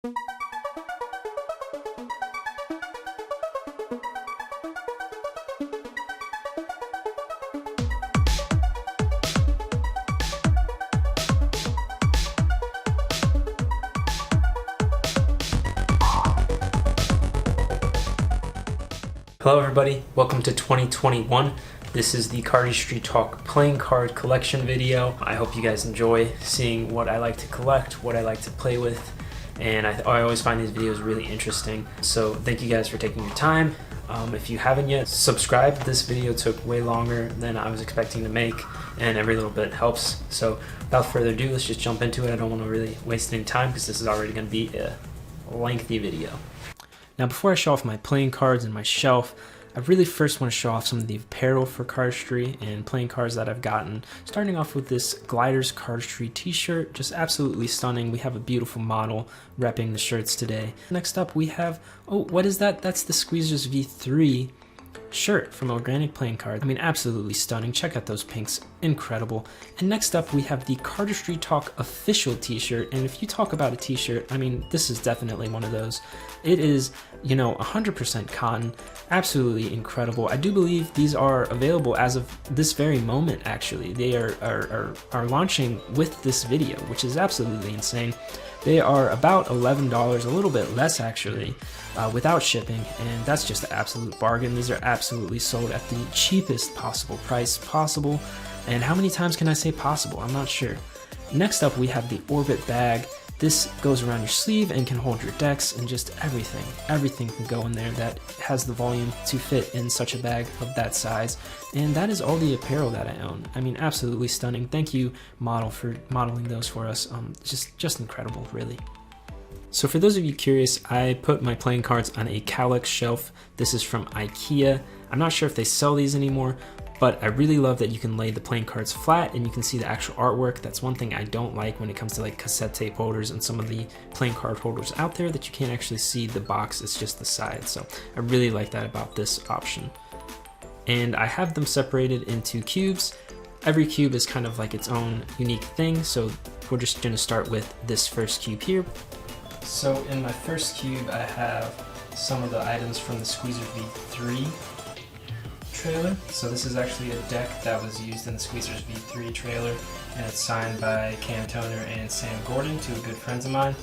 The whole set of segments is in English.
Hello everybody, welcome to 2021. This is the Cardistry Talk playing card collection video. I hope you guys enjoy seeing what I like to collect, what I like to play with, and I always find these videos really interesting. So thank you guys for taking your time. If you haven't yet, subscribe. This video took way longer than I was expecting to make, and every little bit helps. So without further ado, let's just jump into it. I don't want to really waste any time because this is already going to be a lengthy video. Now, before I show off my playing cards and my shelf, I really first want to show off some of the apparel for cardistry and playing cards that I've gotten. Starting off with this Gliders Cardistry t-shirt, just absolutely stunning. We have a beautiful model repping the shirts today. Next up we have, oh, what is that? That's the Squeezers V3 shirt from Organic Playing Card. I mean, absolutely stunning. Check out those pinks, incredible. And next up we have the Cardistry Talk official t-shirt, and if you talk about a t-shirt, I mean, this is definitely one of those. It is, you know, 100% cotton, absolutely incredible. I do believe these are available as of this very moment. Actually, they are launching with this video, which is absolutely insane. They are about $11, a little bit less actually, without shipping, and that's just an absolute bargain. These are absolutely sold at the cheapest possible price possible, and how many times can I say possible? I'm not sure. Next up we have the Orbit bag. This goes around your sleeve and can hold your decks and just everything. Everything can go in there that has the volume to fit in such a bag of that size. And that is all the apparel that I own. I mean, absolutely stunning. Thank you, model, for modeling those for us. Just incredible, really. So for those of you curious, I put my playing cards on a Kallax shelf. This is from IKEA. I'm not sure if they sell these anymore, but I really love that you can lay the playing cards flat and you can see the actual artwork. That's one thing I don't like when it comes to like cassette tape holders and some of the playing card holders out there, that you can't actually see the box, it's just the side. So I really like that about this option. And I have them separated into cubes. Every cube is kind of like its own unique thing, so we're just gonna start with this first cube here. So in my first cube I have some of the items from the Squeezer V3 trailer. So this is actually a deck that was used in the Squeezers V3 trailer, and it's signed by Cam Toner and Sam Gordon, two good friends of mine.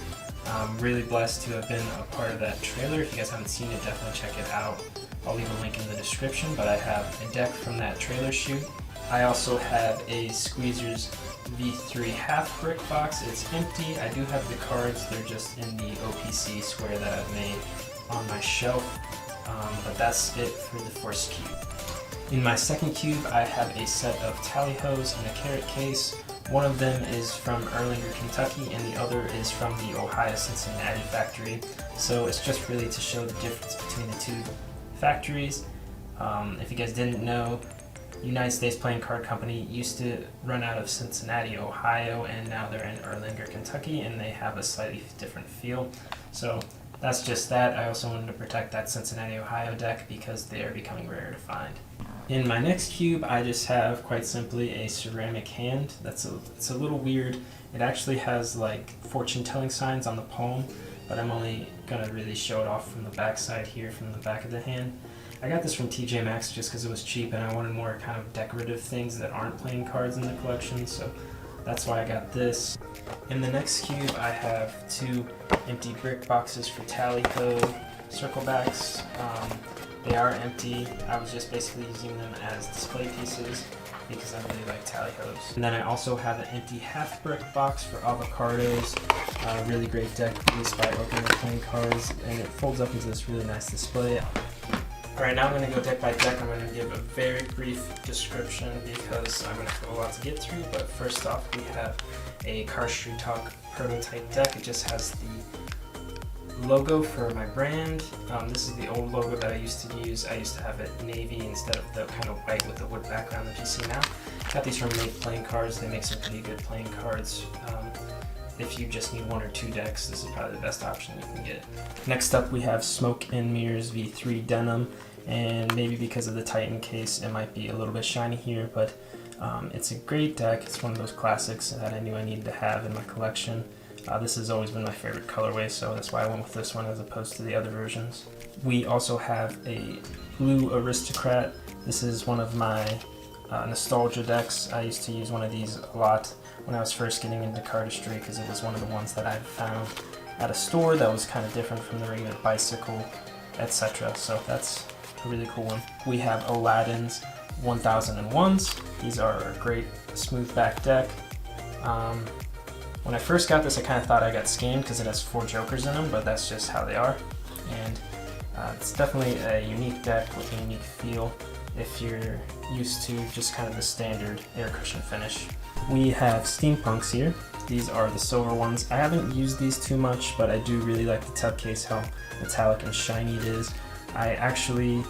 I'm really blessed to have been a part of that trailer. If you guys haven't seen it, definitely check it out. I'll leave a link in the description, but I have a deck from that trailer shoot. I also have a Squeezers V3 half brick box. It's empty. I do have the cards, they're just in the OPC square that I've made on my shelf, but that's it for the first cube. In my second cube, I have a set of tally hos in a carrot case. One of them is from Erlanger, Kentucky, and the other is from the Ohio Cincinnati factory. So it's just really to show the difference between the two factories. If you guys didn't know, United States Playing Card Company used to run out of Cincinnati, Ohio, and now they're in Erlanger, Kentucky, and they have a slightly different feel. So that's just that. I also wanted to protect that Cincinnati, Ohio deck because they are becoming rare to find. In my next cube, I just have, quite simply, a ceramic hand. It's a little weird. It actually has like fortune-telling signs on the palm, but I'm only gonna really show it off from the back side here, from the back of the hand. I got this from TJ Maxx just because it was cheap and I wanted more kind of decorative things that aren't playing cards in the collection, so that's why I got this. In the next cube, I have two empty brick boxes for Tally Ho circle backs. They are empty. I was just basically using them as display pieces because I really like tally hos. And then I also have an empty half brick box for avocados. Really great deck released by Organic Playing Cards, and it folds up into this really nice display. Alright, now I'm going to go deck by deck. I'm going to give a very brief description because I'm going to have a lot to get through, but first off we have a Cardistry Talk prototype deck. It just has the logo for my brand. This is the old logo that I used to use. I used to have it navy instead of the kind of white with the wood background that you see now. Got these from Make Playing Cards. They make some pretty good playing cards. If you just need one or two decks, this is probably the best option you can get. Next up we have Smoke and Mirrors V3 Denim, and maybe because of the Titan case it might be a little bit shiny here, but it's a great deck. It's one of those classics that I knew I needed to have in my collection. This has always been my favorite colorway, so that's why I went with this one as opposed to the other versions. We also have a blue Aristocrat. This is one of my nostalgia decks. I used to use one of these a lot when I was first getting into cardistry because it was one of the ones that I found at a store that was kind of different from the regular bicycle, etc. So that's a really cool one. We have Aladdin's 1001s. These are a great smooth back deck. When I first got this, I kind of thought I got scammed because it has 4 jokers in them, but that's just how they are. And it's definitely a unique deck with a unique feel if you're used to just kind of the standard air cushion finish. We have Steampunks here. These are the silver ones. I haven't used these too much, but I do really like the tub case, how metallic and shiny it is. I actually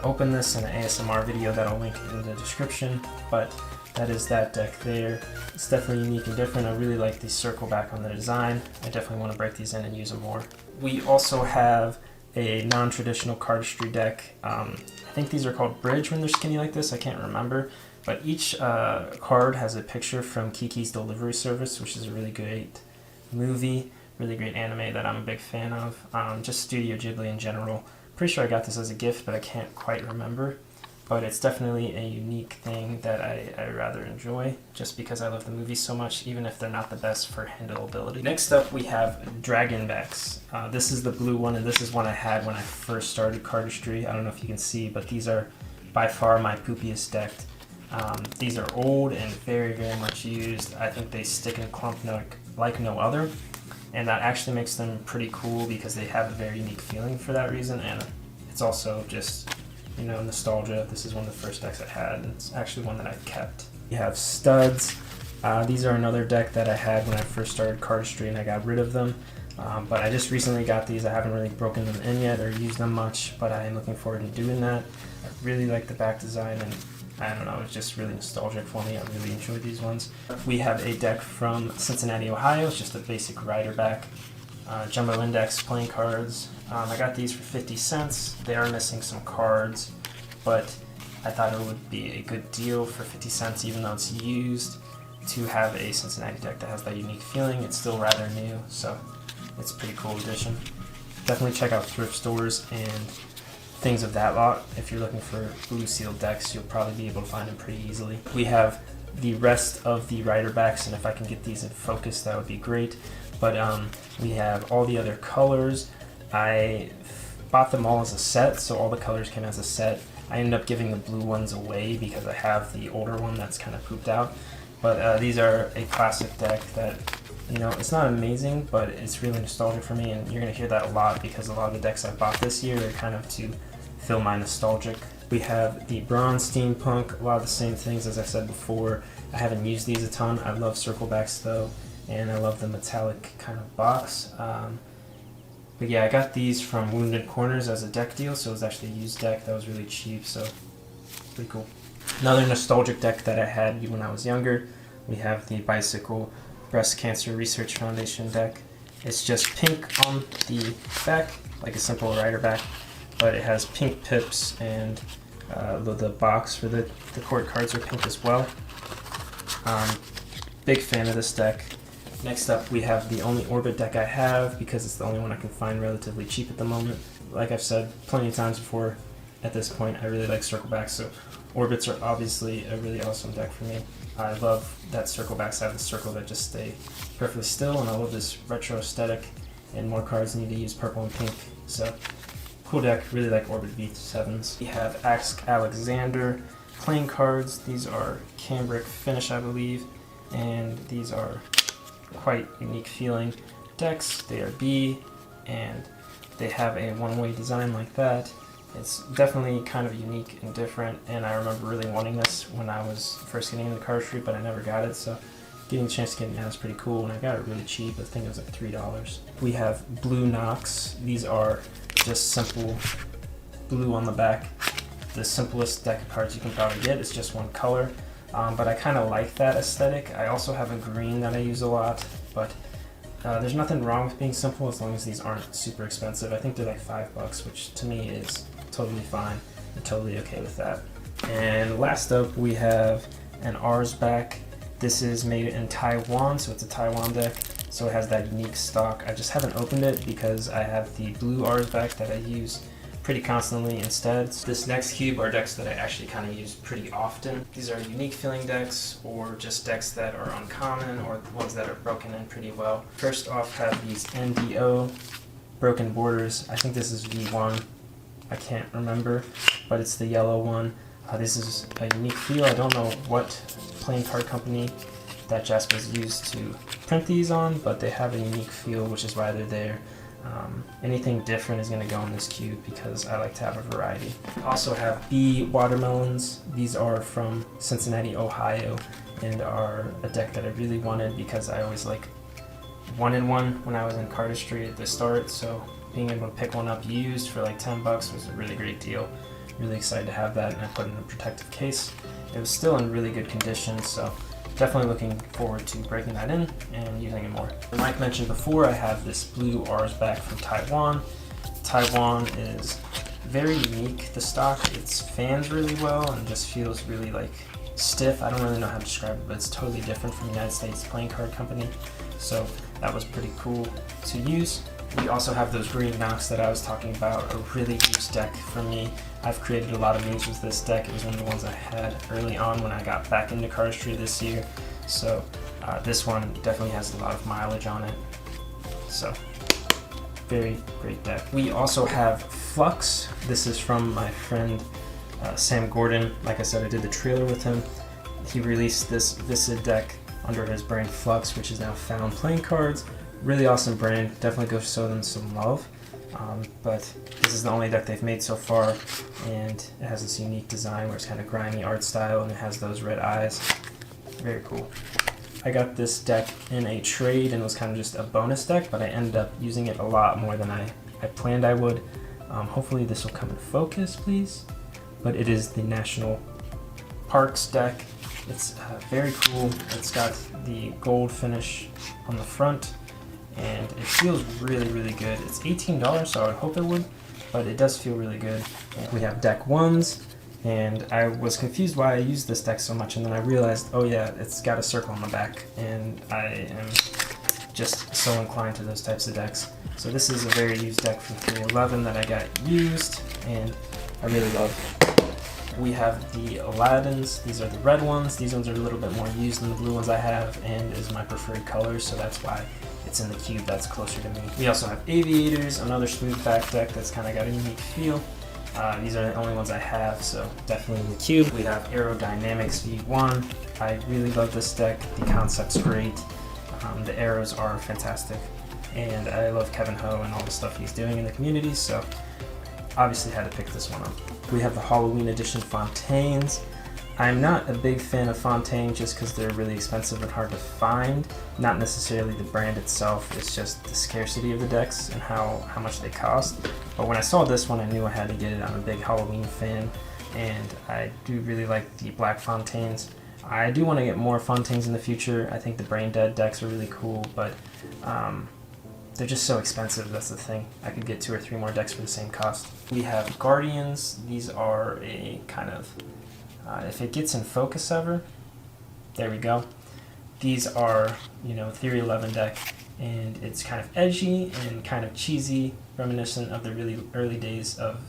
opened this in an ASMR video that I'll link in the description, but that is that deck there. It's definitely unique and different. I really like the circle back on the design. I definitely want to break these in and use them more. We also have a non-traditional cardistry deck. I think these are called bridge when they're skinny like this. I can't remember. But each card has a picture from Kiki's Delivery Service, which is a really great movie, really great anime that I'm a big fan of. Just Studio Ghibli in general. Pretty sure I got this as a gift, but I can't quite remember. But it's definitely a unique thing that I rather enjoy, just because I love the movie so much, even if they're not the best for handleability. Next up, we have Dragonbacks. This is the blue one, and this is one I had when I first started cardistry. I don't know if you can see, but these are by far my poopiest deck. These are old and very, very much used. I think they stick and clump like no other, and that actually makes them pretty cool because they have a very unique feeling for that reason, and it's also just, you know, nostalgia. This is one of the first decks I had, and it's actually one that I've kept. We have studs. These are another deck that I had when I first started cardistry, and I got rid of them. But I just recently got these. I haven't really broken them in yet or used them much, but I am looking forward to doing that. I really like the back design, and I don't know, it's just really nostalgic for me. I really enjoy these ones. We have a deck from Cincinnati, Ohio. It's just a basic rider back. Jumbo Index playing cards. I got these for 50 cents. They are missing some cards, but I thought it would be a good deal for 50 cents, even though it's used, to have a Cincinnati deck that has that unique feeling. It's still rather new, so it's a pretty cool addition. Definitely check out thrift stores and things of that lot. If you're looking for blue sealed decks, you'll probably be able to find them pretty easily. We have the rest of the rider backs, and if I can get these in focus, that would be great. But we have all the other colors. I bought them all as a set, so all the colors came as a set. I ended up giving the blue ones away because I have the older one that's kind of pooped out. But these are a classic deck that, you know, it's not amazing, but it's really nostalgic for me, and you're going to hear that a lot because a lot of the decks I bought this year are kind of to fill my nostalgic. We have the bronze steampunk, a lot of the same things as I said before. I haven't used these a ton. I love circle backs though, and I love the metallic kind of box. But yeah, I got these from Wounded Corners as a deck deal, so it was actually a used deck that was really cheap, so pretty cool. Another nostalgic deck that I had when I was younger, we have the Bicycle Breast Cancer Research Foundation deck. It's just pink on the back, like a simple rider back, but it has pink pips, and the box for the court cards are pink as well. Big fan of this deck. Next up, we have the only Orbit deck I have because it's the only one I can find relatively cheap at the moment. Like I've said plenty of times before, at this point, I really like circle backs, so Orbits are obviously a really awesome deck for me. I love that circle backs have the circle that just stay perfectly still, and I love this retro aesthetic, and more cards need to use purple and pink, so cool deck. Really like Orbit V7s. We have Ask Alexander playing cards. These are cambric finish, I believe, and these are quite unique feeling decks. They are B, and they have a one-way design like that. It's definitely kind of unique and different, and I remember really wanting this when I was first getting into cardistry, but I never got it, so getting a chance to get it now is pretty cool, and I got it really cheap. I think it was like $3. We have blue Knox. These are just simple blue on the back. The simplest deck of cards you can probably get. It's just one color, but I kind of like that aesthetic. I also have a green that I use a lot, but there's nothing wrong with being simple as long as these aren't super expensive. I think they're like $5, which to me is totally fine. I'm totally okay with that. And last up, we have an Rs back. This is made in Taiwan, so it's a Taiwan deck. so it has that unique stock. I just haven't opened it because I have the blue Aristocrat that I use pretty constantly instead. This next cube are decks that I actually kind of use pretty often. These are unique feeling decks, or just decks that are uncommon, or ones that are broken in pretty well. First off, have these NDO broken borders. I think this is V1. I can't remember, but it's the yellow one. This is a unique feel. I don't know what playing card company that Jasper's used to print these on, but they have a unique feel, which is why they're there. Anything different is going to go in this cube because I like to have a variety. I also have B watermelons. These are from Cincinnati, Ohio, and are a deck that I really wanted because I always like wanted one when I was in Cardistry at the start, so being able to pick one up used for like 10 bucks was a really great deal. Really excited to have that, and I put it in a protective case. It was still in really good condition, so definitely looking forward to breaking that in and using it more. Mike mentioned before, I have this blue Aristocrat from Taiwan. Taiwan is very unique, the stock. It fans really well and just feels really like stiff. I don't really know how to describe it, but it's totally different from United States playing card company. So that was pretty cool to use. We also have those green Knox that I was talking about, a really used deck for me. I've created a lot of moves with this deck. It was one of the ones I had early on when I got back into cardistry this year. So this one definitely has a lot of mileage on it. So very great deck. We also have Flux. This is from my friend Sam Gordon. Like I said, I did the trailer with him. He released this Mesa Deck under his brand Flux, which is now Found Playing Cards. Really awesome brand. Definitely go show them some love. But this is the only deck they've made so far, and it has this unique design where it's kind of grimy art style and it has those red eyes. Very cool. I got this deck in a trade and it was kind of just a bonus deck, but I ended up using it a lot more than I planned I would. Hopefully this will come in focus, please. But it is the National Parks deck. It's very cool. It's got the gold finish on the front, and it feels really, really good. It's $18, so I would hope it would, but it does feel really good. We have deck ones, and I was confused why I used this deck so much, and then I realized, oh yeah, it's got a circle on the back, and I am just so inclined to those types of decks. So this is a very used deck from 311 that I got used, and I really love. We have the Aladdins. These are the red ones. These ones are a little bit more used than the blue ones I have, and is my preferred color, so that's why it's in the cube that's closer to me. We also have Aviators, another smooth back deck that's kind of got a unique feel. These are the only ones I have, so definitely in the cube. We have Aerodynamics V1. I really love this deck. The concept's great. The arrows are fantastic, and I love Kevin Ho and all the stuff he's doing in the community, so obviously had to pick this one up. We have the Halloween edition Fontaines. I'm not a big fan of Fontaine just because they're really expensive and hard to find. Not necessarily the brand itself, it's just the scarcity of the decks and how much they cost. But when I saw this one, I knew I had to get it. I'm a big Halloween fan, and I do really like the black Fontaines. I do want to get more Fontaines in the future. I think the Brain Dead decks are really cool, but they're just so expensive, that's the thing. I could get 2 or 3 more decks for the same cost. We have Guardians. These are a kind of, if it gets in focus ever, there we go. These are, Theory 11 deck, and it's kind of edgy and kind of cheesy, reminiscent of the really early days of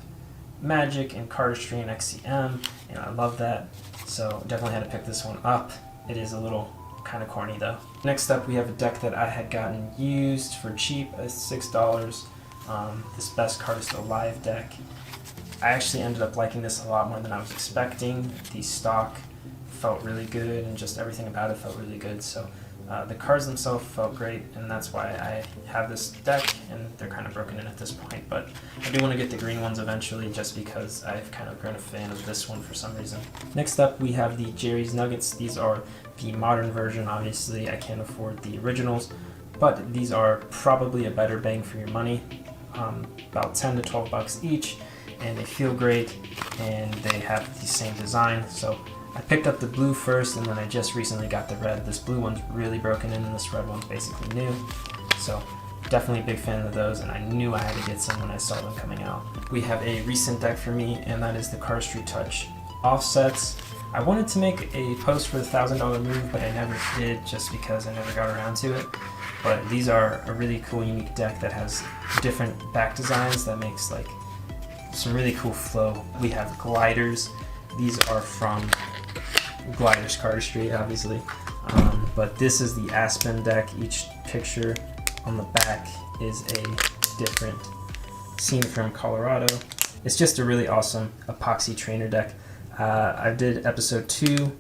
Magic and Cardistry and XCM, and I love that. So definitely had to pick this one up. It is a little kind of corny though. Next up, we have a deck that I had gotten used for cheap at $6. This Best Cardist Alive deck. I actually ended up liking this a lot more than I was expecting. The stock felt really good, and just everything about it felt really good. So the cards themselves felt great, and that's why I have this deck, and they're kind of broken in at this point. But I do want to get the green ones eventually, just because I've kind of grown a fan of this one for some reason. Next up, we have the Jerry's Nuggets. These are the modern version. Obviously, I can't afford the originals, but these are probably a better bang for your money. About 10 to 12 bucks each, and they feel great, and they have the same design. So I picked up the blue first, and then I just recently got the red. This blue one's really broken in, and this red one's basically new. So definitely a big fan of those, and I knew I had to get some when I saw them coming out. We have a recent deck for me, and that is the Cardistry Touch Offsets. I wanted to make a post for the $1,000 move, but I never did just because I never got around to it. But these are a really cool, unique deck that has different back designs that makes like some really cool flow. We have gliders. These are from Gliders Cardistry, obviously. But this is the Aspen deck. Each picture on the back is a different scene from Colorado. It's just a really awesome epoxy trainer deck. I did episode 2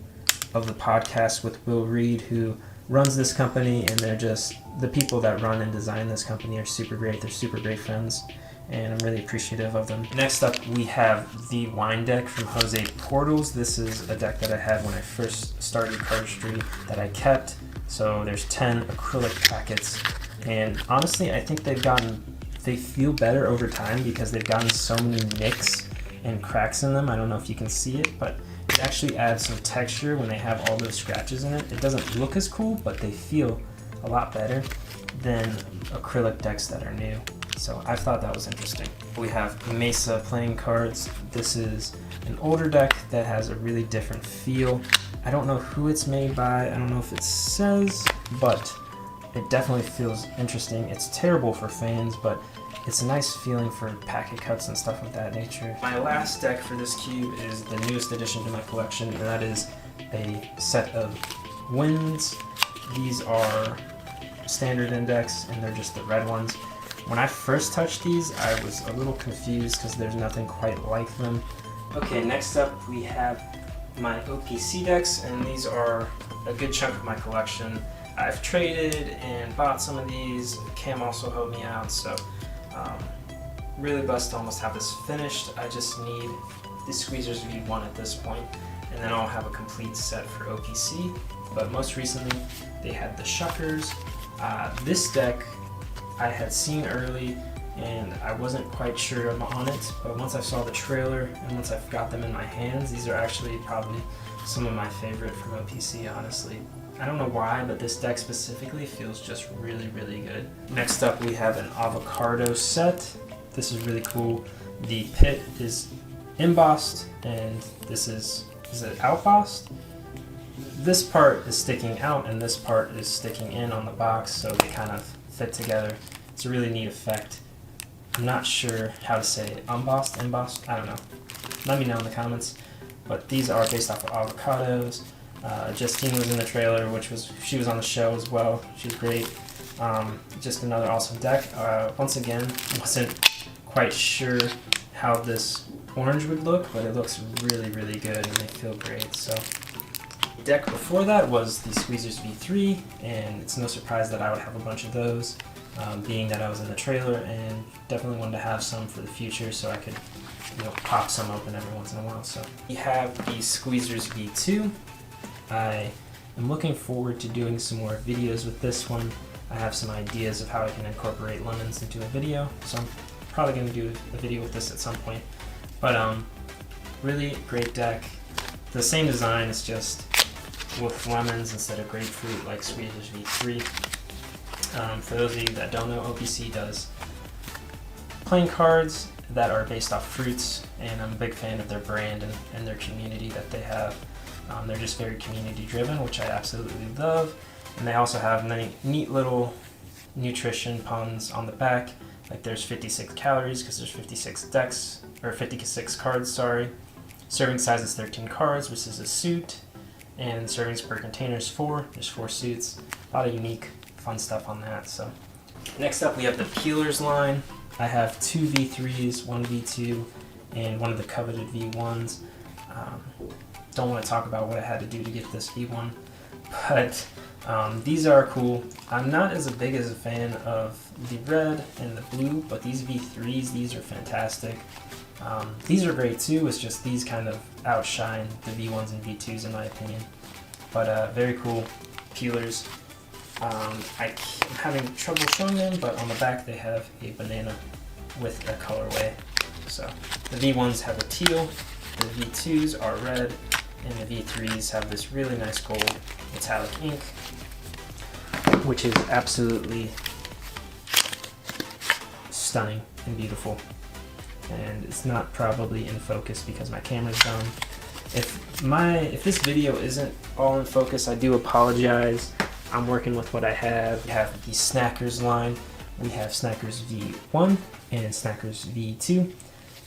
of the podcast with Will Reed, who runs this company, and they're just, the people that run and design this company are super great. They're super great friends, and I'm really appreciative of them. Next up, we have the wine deck from Jose Portals. This is a deck that I had when I first started Cardistry that I kept. So there's 10 acrylic packets, and honestly, I think they feel better over time because they've gotten so many nicks and cracks in them. I don't know if you can see it, but it actually adds some texture when they have all those scratches in it. It doesn't look as cool, but they feel a lot better than acrylic decks that are new. So I thought that was interesting. We have Mesa playing cards. This is an older deck that has a really different feel. I don't know who it's made by, I don't know if it says, but it definitely feels interesting. It's terrible for fans, but it's a nice feeling for packet cuts and stuff of that nature. My last deck for this cube is the newest addition to my collection, and that is a set of winds. These are standard index, and they're just the red ones. When I first touched these, I was a little confused because there's nothing quite like them. Okay, next up we have my OPC decks, and these are a good chunk of my collection. I've traded and bought some of these. Cam also helped me out, so really blessed to almost have this finished. I just need the Squeezers V1 at this point, and then I'll have a complete set for OPC. But most recently, they had the Shuckers. This deck I had seen early, and I wasn't quite sure on it, but once I saw the trailer and once I've got them in my hands, these are actually probably some of my favorite from OPC, honestly. I don't know why, but this deck specifically feels just really, really good. Next up, we have an avocado set. This is really cool. The pit is embossed, and this is it outbossed? This part is sticking out, and this part is sticking in on the box, so they kind of fit together. It's a really neat effect. I'm not sure how to say it. Embossed? Embossed? I don't know. Let me know in the comments. But these are based off of avocados. Justine was in the trailer, she was on the show as well. She's great. Just another awesome deck. Once again, wasn't quite sure how this orange would look, but it looks really, really good, and they feel great. So, the deck before that was the Squeezers V3, and it's no surprise that I would have a bunch of those, being that I was in the trailer, and definitely wanted to have some for the future so I could, pop some open every once in a while. So we have the Squeezers V2. I am looking forward to doing some more videos with this one. I have some ideas of how I can incorporate lemons into a video, so I'm probably going to do a video with this at some point. But really great deck. The same design, is just with lemons instead of grapefruit like Squeezers V3. For those of you that don't know, OPC does playing cards that are based off fruits, and I'm a big fan of their brand and their community that they have. They're just very community driven, which I absolutely love. And they also have many neat little nutrition puns on the back. Like there's 56 calories because there's 56 decks, or 56 cards, sorry. Serving size is 13 cards, which is a suit. And servings per container is 4. There's 4 suits. A lot of unique, fun stuff on that. So next up, we have the Peelers line. I have 2 V3s, 1 V2, and one of the coveted V1s. Don't want to talk about what I had to do to get this V1, but these are cool. I'm not as big as a fan of the red and the blue, but these V3s, these are fantastic. These are great too, it's just these kind of outshine the V1s and V2s in my opinion. But very cool peelers. I'm having trouble showing them, but on the back they have a banana with a colorway. So the V1s have a teal, the V2s are red, and the V3s have this really nice gold metallic ink, which is absolutely stunning and beautiful. And it's not probably in focus because my camera's done. If this video isn't all in focus, I do apologize. I'm working with what I have. We have the Snackers line. We have Snackers V1 and Snackers V2.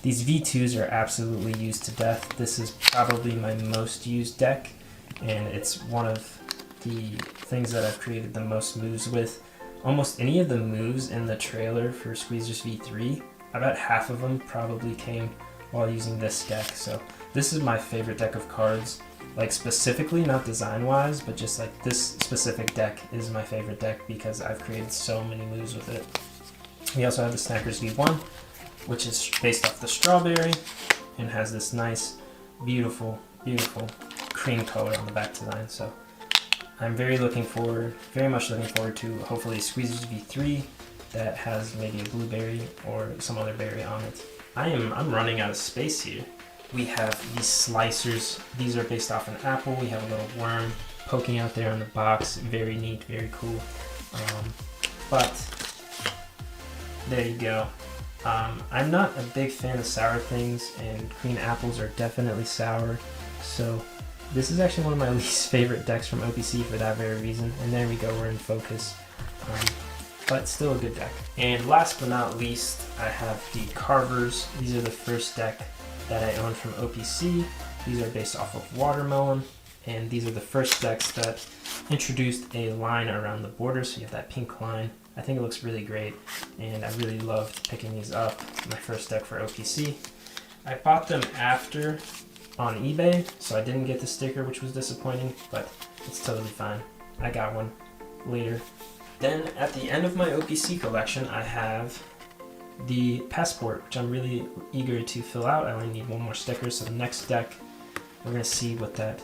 These V2s are absolutely used to death. This is probably my most used deck, and it's one of the things that I've created the most moves with. Almost any of the moves in the trailer for Squeezers V3, about half of them probably came while using this deck. So this is my favorite deck of cards, like specifically, not design-wise, but just like this specific deck is my favorite deck because I've created so many moves with it. We also have the Snackers V1, which is based off the strawberry and has this nice, beautiful, beautiful cream color on the back design. So I'm very much looking forward to hopefully Squeezers V3 that has maybe a blueberry or some other berry on it. I'm running out of space here. We have these slicers. These are based off an apple. We have a little worm poking out there on the box. Very neat, very cool. But there you go. I'm not a big fan of sour things, and green apples are definitely sour. So this is actually one of my least favorite decks from OPC for that very reason. And there we go, we're in focus. But still a good deck. And last but not least, I have the Carvers. These are the first deck that I own from OPC. These are based off of Watermelon, and these are the first decks that introduced a line around the border, so you have that pink line. I think it looks really great, and I really loved picking these up. My first deck for OPC. I bought them after on eBay, so I didn't get the sticker, which was disappointing, but it's totally fine. I got one later. Then at the end of my OPC collection, I have the Passport, which I'm really eager to fill out. I only need one more sticker, so the next deck, we're going to see what that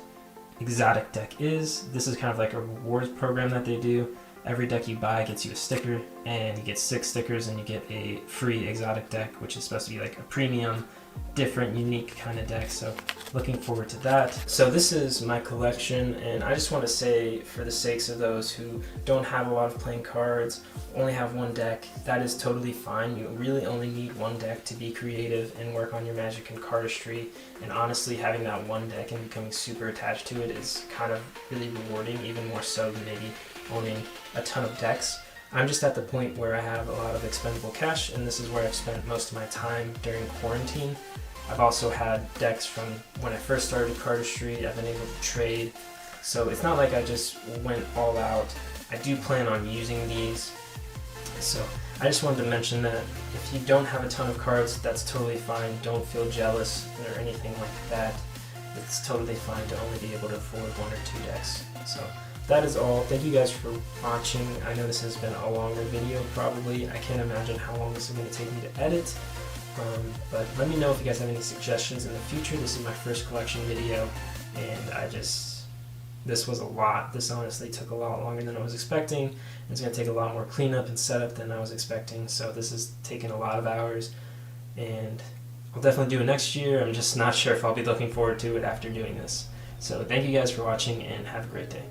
exotic deck is. This is kind of like a rewards program that they do. Every deck you buy gets you a sticker, and you get 6 stickers, and you get a free exotic deck, which is supposed to be like a premium, different, unique kind of deck. So looking forward to that. So this is my collection, and I just want to say, for the sakes of those who don't have a lot of playing cards, only have one deck, that is totally fine. You really only need one deck to be creative and work on your magic and cardistry. And honestly, having that one deck and becoming super attached to it is kind of really rewarding, even more so than maybe owning a ton of decks. I'm just at the point where I have a lot of expendable cash, and this is where I've spent most of my time during quarantine. I've also had decks from when I first started cardistry. I've been able to trade, so it's not like I just went all out. I do plan on using these, so I just wanted to mention that if you don't have a ton of cards, that's totally fine. Don't feel jealous or anything like that. It's totally fine to only be able to afford 1 or 2 decks. So that is all. Thank you guys for watching. I know this has been a longer video probably. I can't imagine how long this is going to take me to edit. But let me know if you guys have any suggestions in the future. This is my first collection video, and this was a lot. This honestly took a lot longer than I was expecting. It's going to take a lot more cleanup and setup than I was expecting, so this has taken a lot of hours, and I'll definitely do it next year. I'm just not sure if I'll be looking forward to it after doing this. So thank you guys for watching, and have a great day.